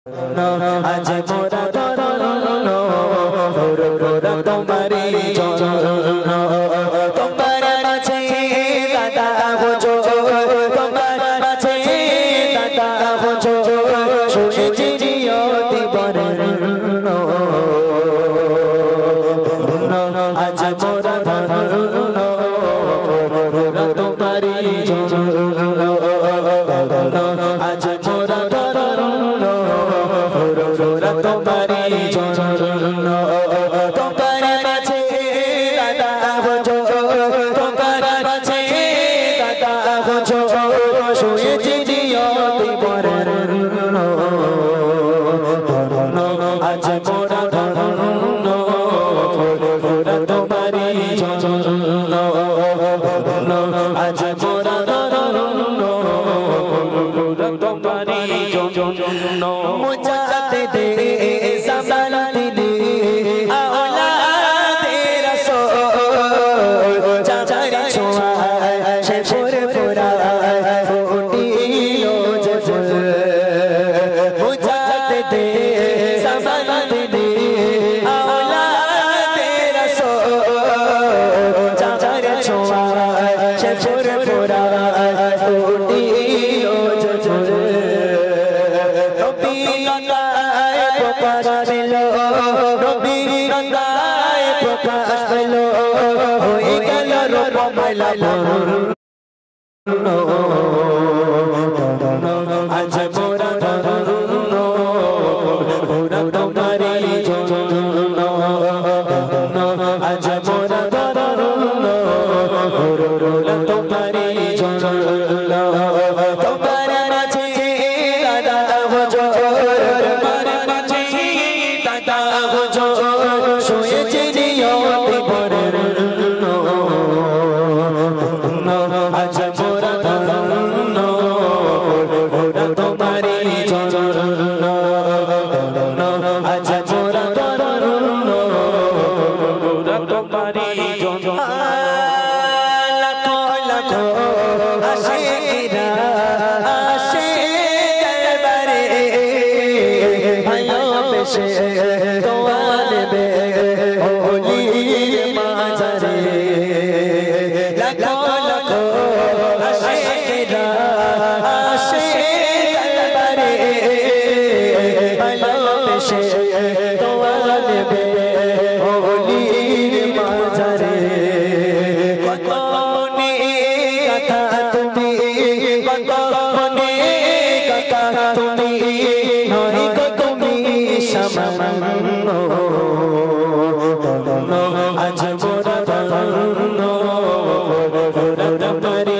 আজ মোরা ধরল গোরা তোমারি চরণ তোমার মাঝে দাদা বুঝো তোমার মাঝে দাদা বুঝো শুয়েছি জিয়তি বরণ আজ মোরা ধরল গোরা তোমারি চরণ আজ মোরা ধরল গোরা তোমারি চরণ তোমার মাঝে দাদা বুঝো তোমার মাঝে দাদা বুঝো শুয়েছি জিয়তি বরণ আজ মোরা ধরল গোরা তোমারি চরণ আজ মোরা ধরল গোরা তোমারি চরণ মুজাতে দে সামান দিলে আওলাদে রাসূল চাচার ছোঁয়ায় সে ফুরে ফুরায় ফুটিলো যে ফুল মুজাতে দে সামান দিলে আওলাদে রাসূল চাচার ছোঁয়ায় সে ফুরে ফুরায় ফুটিলো যে ফুল প্রকাশ পেলো নবী রঙ্গায় প্রকাশ পেলো হয়ে গেল রূপমালা আজ মোরা ধরল গোরা তোমারি চরণ আজ মোরা ধরল গোরা তোমারি চরণ তোমার মাঝে দাদা বুঝো তোমার মাঝে দাদা বুঝো শুয়েছি জিয়তি বরণ আজ মোরা ধরল গোরা তোমারি চরণ আজ মোরা ধরল গোরা তোমারি চরণ লাখো লাখো আশিকিরা আসে দরবারে ভালোবেসে দোয়া নেবে ওলির মাঝারে লাখো লাখো আশিকিরা আসে দরবারে ভালোবেসে দোয়া নেবে ওলির মাঝারে কত মনে কথা তুমি কত মনে কথা তুমি নয় গো তুমি সামান্য আজ মোরা ধরল গোরা তোমারি